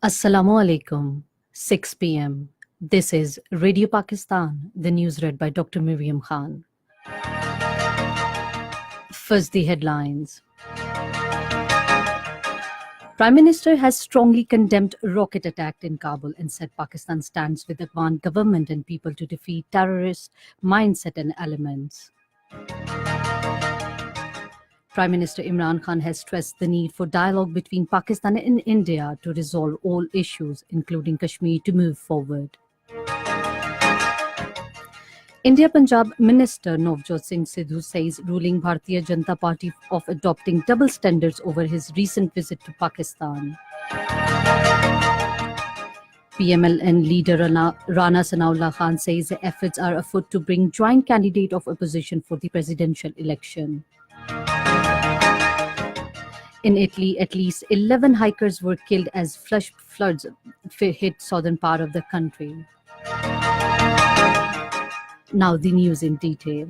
Assalamu alaikum. 6 p.m. This is Radio Pakistan, the news read by Dr. Miriam Khan. First, the headlines. Prime Minister has strongly condemned rocket attack in Kabul and said Pakistan stands with the Afghan government and people to defeat terrorist mindset and elements. Prime Minister Imran Khan has stressed the need for dialogue between Pakistan and India to resolve all issues, including Kashmir, to move forward. India Punjab Minister Navjot Singh Sidhu says ruling Bharatiya Janata Party of adopting double standards over his recent visit to Pakistan. PMLN leader Rana Sanaullah Khan says the efforts are afoot to bring joint candidate of opposition for the presidential election. In Italy, at least 11 hikers were killed as flash floods hit southern part of the country. Now the news in detail.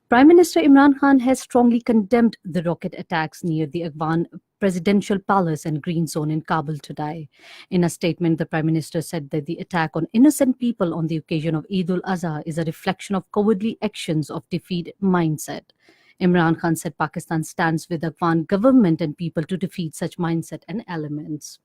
Prime Minister Imran Khan has strongly condemned the rocket attacks near the Afghan presidential palace and green zone in Kabul today. In a statement, the Prime Minister said that the attack on innocent people on the occasion of Eid al-Azha is a reflection of cowardly actions of defeat mindset. Imran Khan said Pakistan stands with the Afghan government and people to defeat such mindset and elements.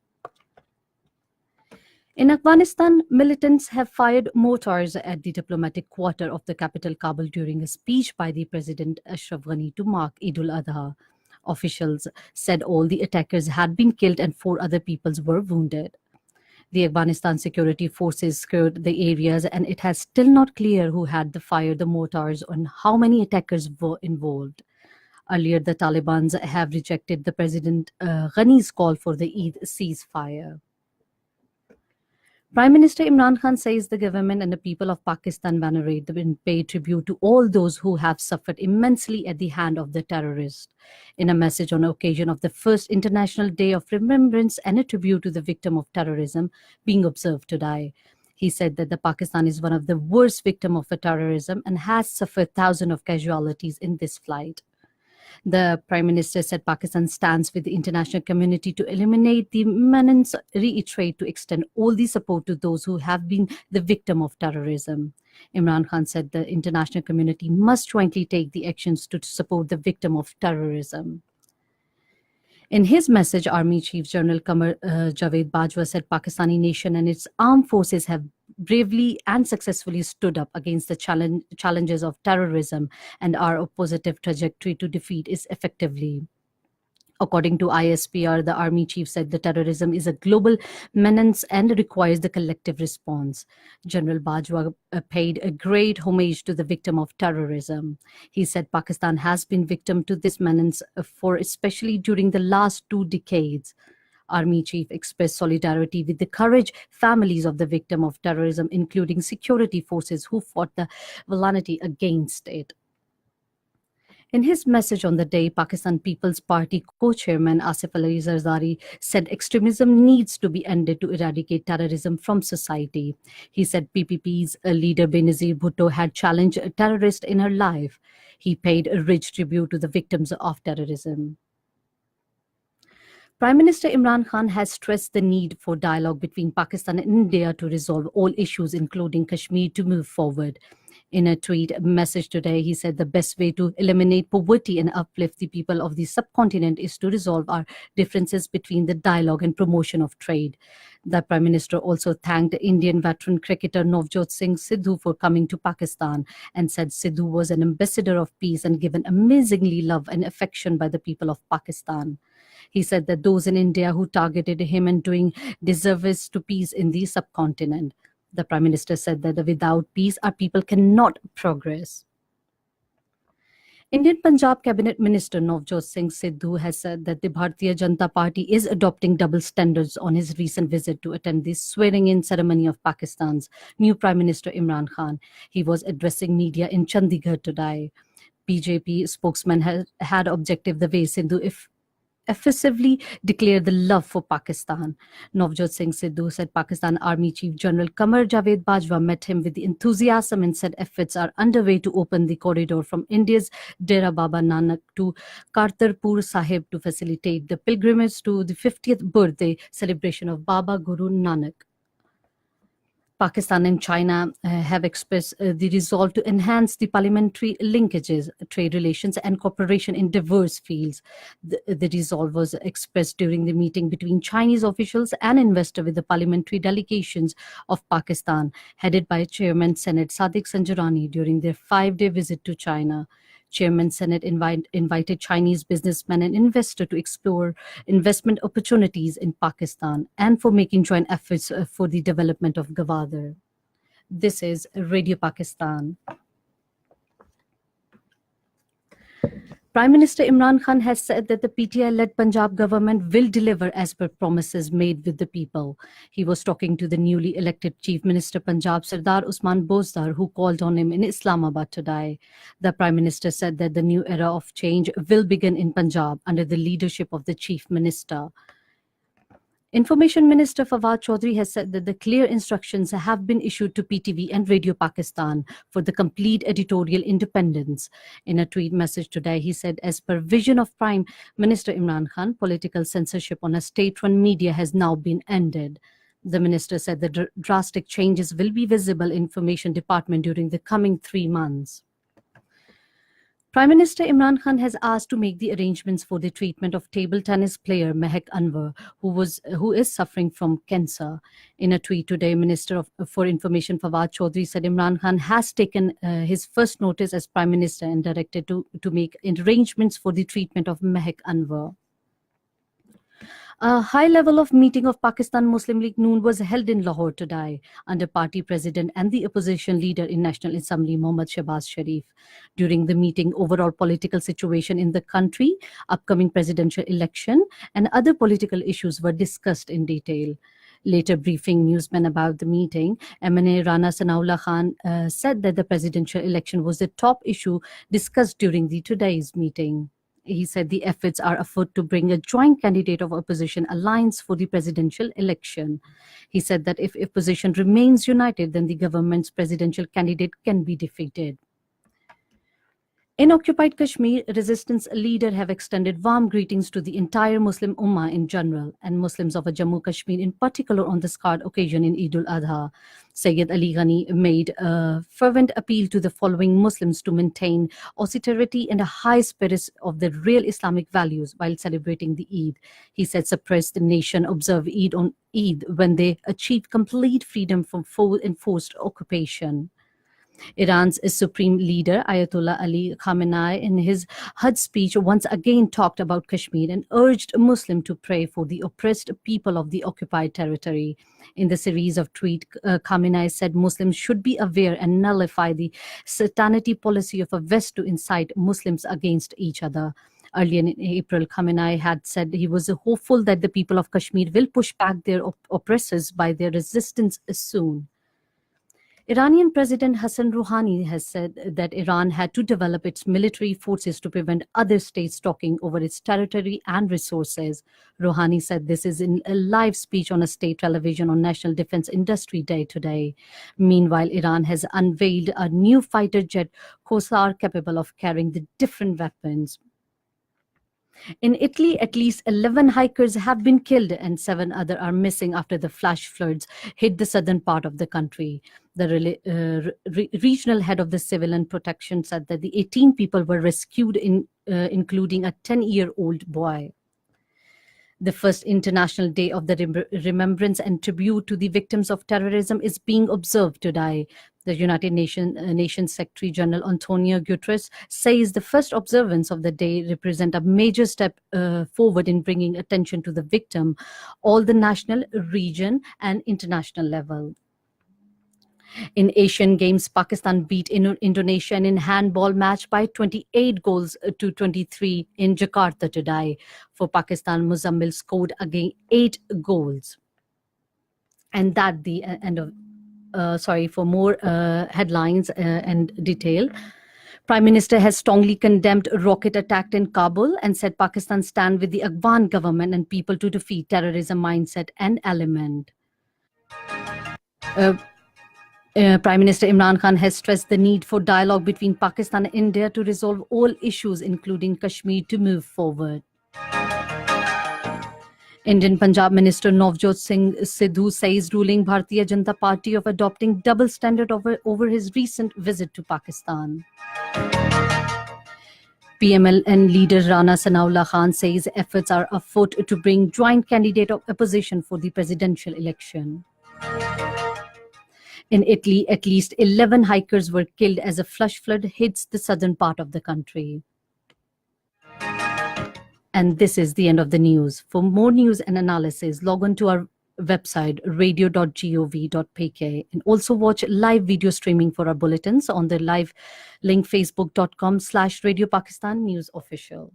In Afghanistan, militants have fired mortars at the diplomatic quarter of the capital Kabul during a speech by the President Ashraf Ghani to mark Eid al-Adha. Officials said all the attackers had been killed and 4 other people were wounded. The Afghanistan security forces secured the areas and it has still not clear who had fired the mortars and how many attackers were involved. Earlier, the Taliban have rejected the President Ghani's call for the Eid ceasefire. Prime Minister Imran Khan says the government and the people of Pakistan venerate and pay tribute to all those who have suffered immensely at the hand of the terrorists. In a message on the occasion of the first International Day of Remembrance and a tribute to the victim of terrorism being observed today, he said that the Pakistan is one of the worst victims of terrorism and has suffered thousands of casualties in this fight. The Prime Minister said Pakistan stands with the international community to eliminate the menace, reiterate to extend all the support to those who have been the victim of terrorism. Imran Khan said the international community must jointly take the actions to support the victim of terrorism. In his message, Army Chief General Qamar Javed Bajwa said Pakistani nation and its armed forces have bravely and successfully stood up against the challenges of terrorism and are a positive trajectory to defeat it effectively. According to ISPR, the Army Chief said the terrorism is a global menace and requires the collective response. General Bajwa paid a great homage to the victim of terrorism. He said Pakistan has been victim to this menace for especially during the last 2 decades. Army Chief expressed solidarity with the courage families of the victim of terrorism, including security forces who fought the villainy against it. In his message on the day, Pakistan People's Party co-chairman Asif Ali Zardari said extremism needs to be ended to eradicate terrorism from society. He said PPP's leader Benazir Bhutto had challenged a terrorist in her life. He paid a rich tribute to the victims of terrorism. Prime Minister Imran Khan has stressed the need for dialogue between Pakistan and India to resolve all issues, including Kashmir, to move forward. In a tweet message today, he said the best way to eliminate poverty and uplift the people of the subcontinent is to resolve our differences between the dialogue and promotion of trade. The Prime Minister also thanked Indian veteran cricketer Navjot Singh Sidhu for coming to Pakistan and said Sidhu was an ambassador of peace and given amazingly love and affection by the people of Pakistan. He said that those in India who targeted him and doing disservice to peace in the subcontinent. The Prime Minister said that without peace, our people cannot progress. Indian Punjab Cabinet Minister Navjot Singh Sidhu has said that the Bharatiya Janata Party is adopting double standards on his recent visit to attend the swearing-in ceremony of Pakistan's new Prime Minister Imran Khan. He was addressing media in Chandigarh today. BJP spokesman had objected the way Sidhu effusively declared the love for Pakistan. Navjot Singh Sidhu said Pakistan Army Chief General Qamar Javed Bajwa met him with enthusiasm and said efforts are underway to open the corridor from India's Dera Baba Nanak to Kartarpur Sahib to facilitate the pilgrimage to the 50th birthday celebration of Baba Guru Nanak. Pakistan and China have expressed the resolve to enhance the parliamentary linkages, trade relations, and cooperation in diverse fields. The resolve was expressed during the meeting between Chinese officials and investors with the parliamentary delegations of Pakistan, headed by Chairman Senate Sadiq Sanjarani during their 5-day visit to China. Chairman Senate invited Chinese businessmen and investors to explore investment opportunities in Pakistan and for making joint efforts for the development of Gwadar. This is Radio Pakistan. Prime Minister Imran Khan has said that the PTI-led Punjab government will deliver as per promises made with the people. He was talking to the newly elected Chief Minister Punjab, Sardar Usman Bozdar, who called on him in Islamabad today. The Prime Minister said that the new era of change will begin in Punjab under the leadership of the Chief Minister. Information Minister Fawad Chaudhry has said that the clear instructions have been issued to PTV and Radio Pakistan for the complete editorial independence. In a tweet message today, he said, as per vision of Prime Minister Imran Khan, political censorship on a state-run media has now been ended. The minister said the drastic changes will be visible in Information Department during the coming 3 months. Prime Minister Imran Khan has asked to make the arrangements for the treatment of table tennis player Mehak Anwar, who is suffering from cancer. In a tweet today, Minister for Information Fawad Chaudhry said Imran Khan has taken his first notice as Prime Minister and directed to make arrangements for the treatment of Mehak Anwar. A high level of meeting of Pakistan Muslim League Noon was held in Lahore today under party president and the opposition leader in National Assembly Mohammad Shehbaz Sharif. During the meeting, overall political situation in the country, upcoming presidential election, and other political issues were discussed in detail. Later briefing newsmen about the meeting, MNA Rana Sanaullah Khan said that the presidential election was the top issue discussed during today's meeting. He said the efforts are afoot to bring a joint candidate of opposition alliance for the presidential election. He said that if opposition remains united, then the government's presidential candidate can be defeated. In occupied Kashmir, resistance leaders have extended warm greetings to the entire Muslim Ummah in general and Muslims of Jammu Kashmir in particular on the scarred occasion in Eid al-Adha. Sayyid Ali Ghani made a fervent appeal to the following Muslims to maintain austerity and a high spirit of the real Islamic values while celebrating the Eid. He said suppressed nation observe Eid on Eid when they achieve complete freedom from enforced occupation. Iran's supreme leader, Ayatollah Ali Khamenei, in his Hajj speech once again talked about Kashmir and urged Muslims to pray for the oppressed people of the occupied territory. In the series of tweets, Khamenei said Muslims should be aware and nullify the satanity policy of a West to incite Muslims against each other. Earlier in April, Khamenei had said he was hopeful that the people of Kashmir will push back their oppressors by their resistance soon. Iranian President Hassan Rouhani has said that Iran had to develop its military forces to prevent other states talking over its territory and resources. Rouhani said this is in a live speech on a state television on National Defense Industry Day today. Meanwhile, Iran has unveiled a new fighter jet Qusar capable of carrying the different weapons. In Italy, at least 11 hikers have been killed and 7 others are missing after the flash floods hit the southern part of the country. The regional head of the civilian protection said that the 18 people were rescued, including a 10-year-old boy. The first International Day of the Remembrance and Tribute to the Victims of Terrorism is being observed today. The United Nations Secretary General Antonio Guterres says the first observance of the day represent a major step forward in bringing attention to the victim, all the national, region, and international level. In Asian Games, Pakistan beat Indonesia in a handball match by 28 goals to 23 in Jakarta today. For Pakistan, Muzammil scored again 8 goals. And that the end of... for more headlines and detail. Prime Minister has strongly condemned a rocket attack in Kabul and said Pakistan stand with the Afghan government and people to defeat terrorism mindset and element. Prime Minister Imran Khan has stressed the need for dialogue between Pakistan and India to resolve all issues, including Kashmir, to move forward. Indian Punjab Minister Navjot Singh Sidhu says ruling Bharatiya Janata Party of adopting double standard over his recent visit to Pakistan. PMLN leader Rana Sanaullah Khan says efforts are afoot to bring joint candidate of opposition for the presidential election. In Italy, at least 11 hikers were killed as a flash flood hits the southern part of the country. And this is the end of the news. For more news and analysis, log on to our website radio.gov.pk and also watch live video streaming for our bulletins on the live link facebook.com/Radio Pakistan News Official.